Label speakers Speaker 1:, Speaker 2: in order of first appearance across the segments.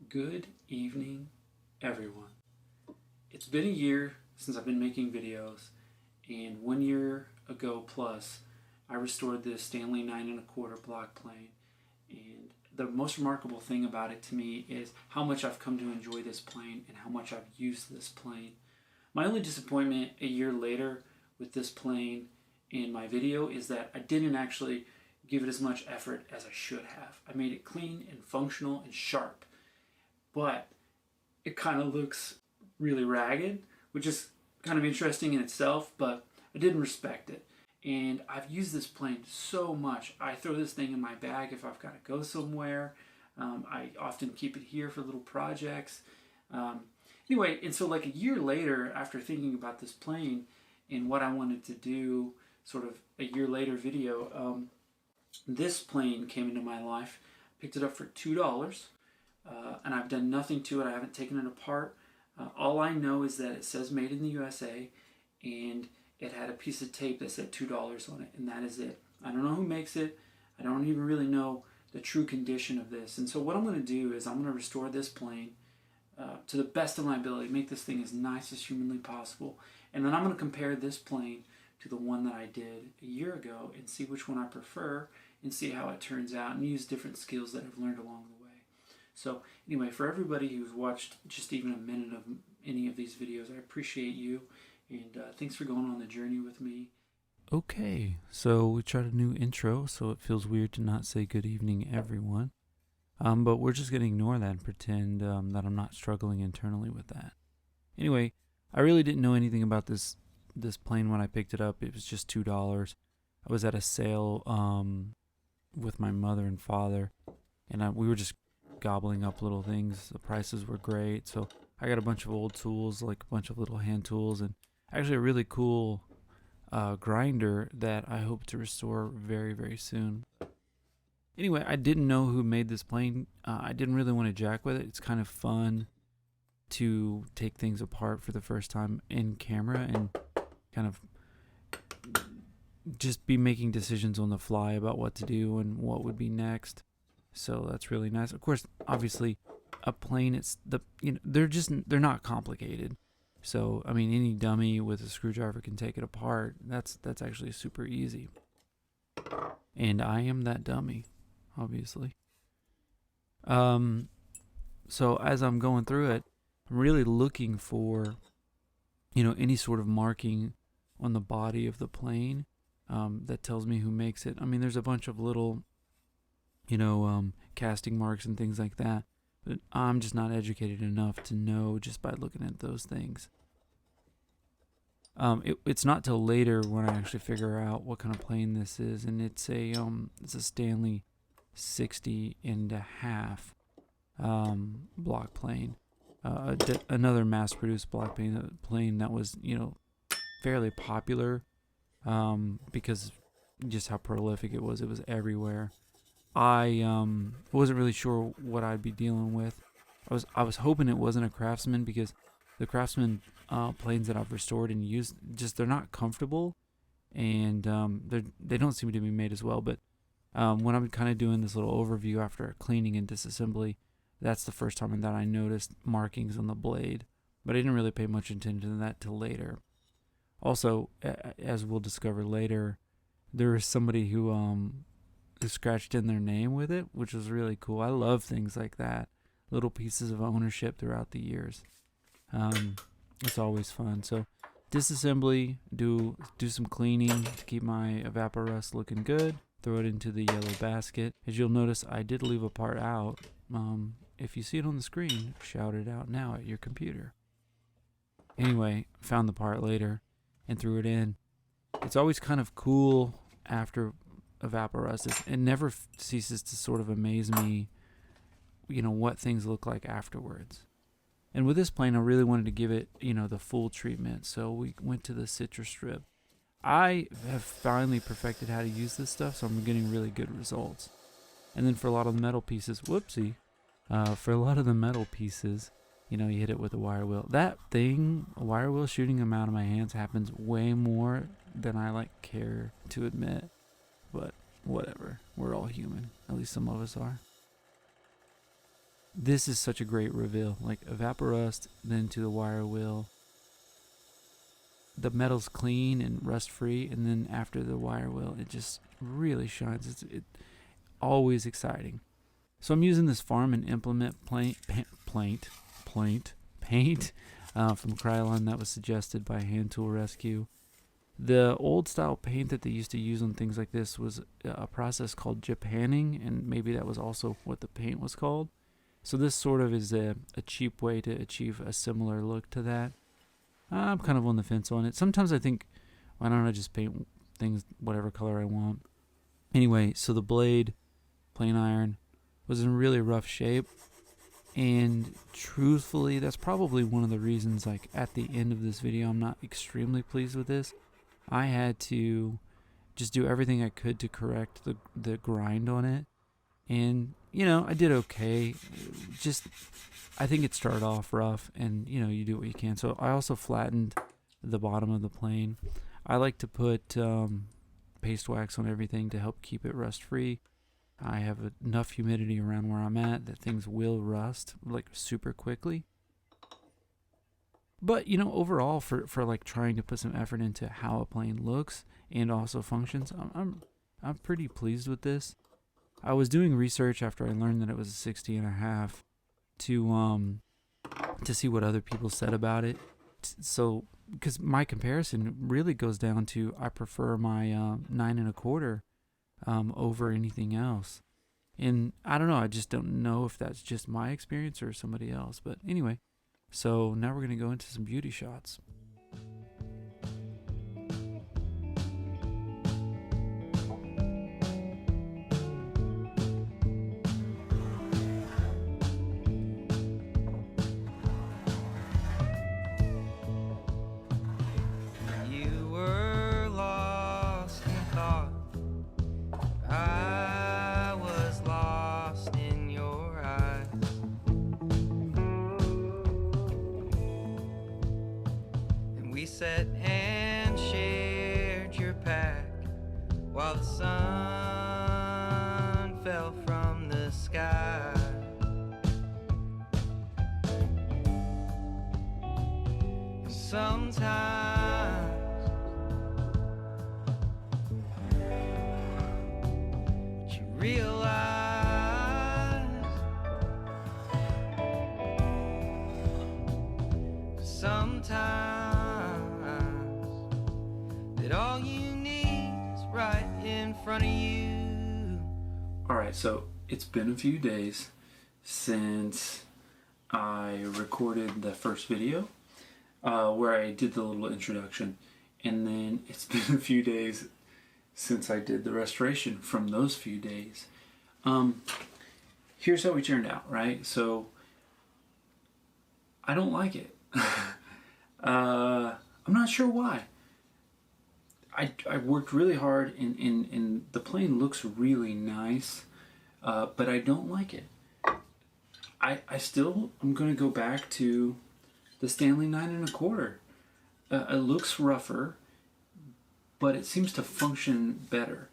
Speaker 1: Good evening, everyone. It's been a year since I've been making videos, and 1 year ago plus, I restored this Stanley 9¼ block plane. And the most remarkable thing about it to me is how much I've come to enjoy this plane and how much I've used this plane. My only disappointment a year later with this plane in my video is that I didn't actually give it as much effort as I should have. I made it clean and functional and sharp, but it kind of looks really ragged, which is kind of interesting in itself, but I didn't respect it. And I've used this plane so much. I throw this thing in my bag if I've got to go somewhere. I often keep it here for little projects. Anyway, and so like a year later, after thinking about this plane and what I wanted to do, sort of a year later video, this plane came into my life. Picked it up for $2. And I've done nothing to it. I haven't taken it apart. All I know is that it says made in the USA, and it had a piece of tape that said $2 on it, and that is it. I don't know who makes it. I don't even really know the true condition of this. And so what I'm going to do is I'm going to restore this plane to the best of my ability, make this thing as nice as humanly possible, and then I'm going to compare this plane to the one that I did a year ago and see which one I prefer and see how it turns out and use different skills that I've learned along the way. So anyway, for everybody who's watched just even a minute of any of these videos, I appreciate you, and thanks for going on the journey with me.
Speaker 2: Okay, so we tried a new intro, so it feels weird to not say good evening, everyone. But we're just going to ignore that and pretend that I'm not struggling internally with that. Anyway, I really didn't know anything about this plane when I picked it up. It was just $2. I was at a sale with my mother and father, and we were just gobbling up little things. The prices were great, so I got a bunch of old tools, like a bunch of little hand tools, and actually a really cool grinder that I hope to restore very, very soon. Anyway, I didn't know who made this plane. I didn't really want to jack with it. It's kind of fun to take things apart for the first time in camera and kind of just be making decisions on the fly about what to do and what would be next. So that's really nice. Of course, obviously, a plane, they're not complicated. So I mean, any dummy with a screwdriver can take it apart. That's actually super easy. And I am that dummy, obviously. So as I'm going through it, I'm really looking for, any sort of marking on the body of the plane that tells me who makes it. I mean, there's a bunch of little casting marks and things like that. But I'm just not educated enough to know just by looking at those things. It's not till later when I actually figure out what kind of plane this is, and it's a Stanley 60½ block plane. Another mass-produced block plane that was fairly popular because just how prolific it was. It was everywhere. I wasn't really sure what I'd be dealing with. I was hoping it wasn't a Craftsman, because the Craftsman planes that I've restored and used, they're not comfortable, and they don't seem to be made as well. But when I'm kind of doing this little overview after cleaning and disassembly, that's the first time that I noticed markings on the blade. But I didn't really pay much attention to that till later. Also, as we'll discover later, there is somebody who scratched in their name with it, which was really cool. I love things like that, little pieces of ownership throughout the years. It's always fun. So disassembly, do some cleaning to keep my evaporust looking good, throw it into the yellow basket. As you'll notice, I did leave a part out. If you see it on the screen, shout it out now at your computer. Anyway, found the part later and threw it in. It's always kind of cool after evaporust. It never ceases to sort of amaze me, what things look like afterwards. And with this plane, I really wanted to give it, the full treatment. So we went to the citrus strip. I have finally perfected how to use this stuff, so I'm getting really good results. And then for a lot of the metal pieces, for a lot of the metal pieces, you hit it with a wire wheel. That thing, a wire wheel shooting them out of my hands, happens way more than I care to admit. But whatever, we're all human. At least some of us are. This is such a great reveal. Like evaporust, then to the wire wheel. The metal's clean and rust free, and then after the wire wheel, it just really shines. It's always exciting. So I'm using this Farm and Implement paint from Krylon that was suggested by Hand Tool Rescue. The old style paint that they used to use on things like this was a process called Japanning, and maybe that was also what the paint was called. So this sort of is a cheap way to achieve a similar look to that. I'm kind of on the fence on it. Sometimes I think, why don't I just paint things whatever color I want? Anyway, so the blade, plain iron, was in really rough shape. And truthfully, that's probably one of the reasons, like, at the end of this video, I'm not extremely pleased with this. I had to just do everything I could to correct the grind on it. And, I did okay. Just, I think it started off rough, and, you do what you can. So I also flattened the bottom of the plane. I like to put paste wax on everything to help keep it rust free. I have enough humidity around where I'm at that things will rust like super quickly. But overall, for like trying to put some effort into how a plane looks and also functions, I'm pretty pleased with this. I was doing research after I learned that it was a 60.5 to see what other people said about it. So because my comparison really goes down to I prefer my 9.25 over anything else. And I don't know, I just don't know if that's just my experience or somebody else. But anyway, so now we're going to go into some beauty shots.
Speaker 3: Sat and shared your pack while the sun fell from the sky. Sometimes you realize, sometimes all you need is right in front of you.
Speaker 1: Alright, so it's been a few days since I recorded the first video where I did the little introduction, and then it's been a few days since I did the restoration from those few days. Here's how we turned out, right? So I don't like it. I'm not sure why. I worked really hard, and the plane looks really nice, but I don't like it. I'm going to go back to the Stanley 9.25. It looks rougher, but it seems to function better.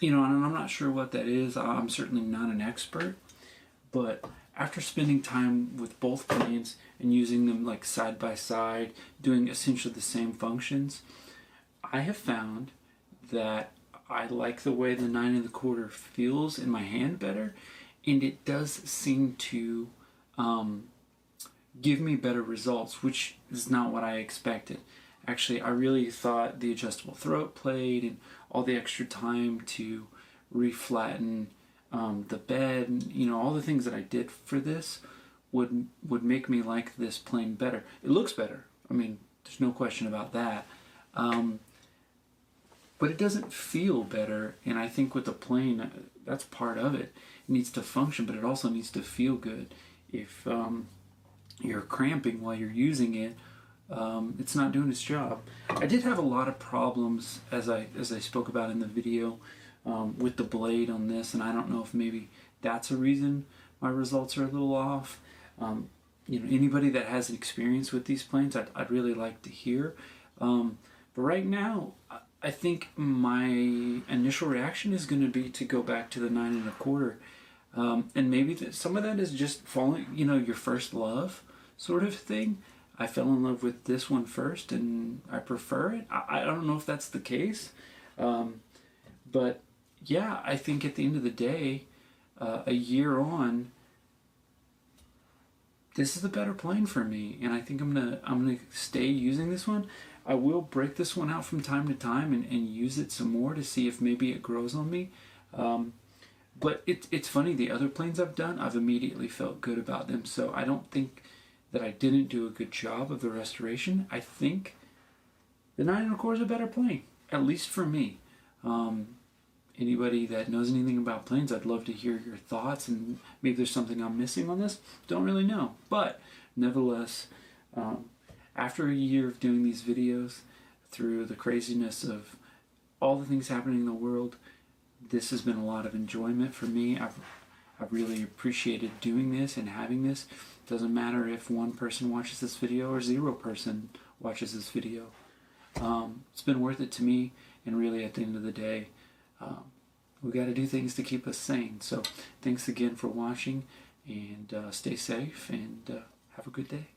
Speaker 1: And I'm not sure what that is. I'm certainly not an expert, but after spending time with both planes and using them like side by side, doing essentially the same functions, I have found that I like the way the 9.25 feels in my hand better, and it does seem to give me better results, which is not what I expected. Actually, I really thought the adjustable throat plate and all the extra time to reflatten the bed, and, all the things that I did for this would make me like this plane better. It looks better. I mean, there's no question about that. But it doesn't feel better, and I think with the plane, that's part of it. It needs to function, but it also needs to feel good. If you're cramping while you're using it, it's not doing its job. I did have a lot of problems, as I spoke about in the video, with the blade on this, and I don't know if maybe that's a reason my results are a little off. Anybody that has experience with these planes, I'd really like to hear. But right now, I think my initial reaction is going to be to go back to the 9.25. And maybe some of that is just falling, your first love sort of thing. I fell in love with this one first and I prefer it. I don't know if that's the case. But yeah, I think at the end of the day, a year on, this is the better plane for me, and I think I'm gonna stay using this one. I will break this one out from time to time and use it some more to see if maybe it grows on me. But it's funny, the other planes I've done, I've immediately felt good about them. So I don't think that I didn't do a good job of the restoration. I think the 9 1/4 is a better plane, at least for me. Anybody that knows anything about planes, I'd love to hear your thoughts, and maybe there's something I'm missing on this. Don't really know. But nevertheless, after a year of doing these videos, through the craziness of all the things happening in the world, this has been a lot of enjoyment for me. I've really appreciated doing this and having this. Doesn't matter if 1 person watches this video or 0 person watches this video. It's been worth it to me, and really at the end of the day, we got to do things to keep us sane. So thanks again for watching, and stay safe, and have a good day.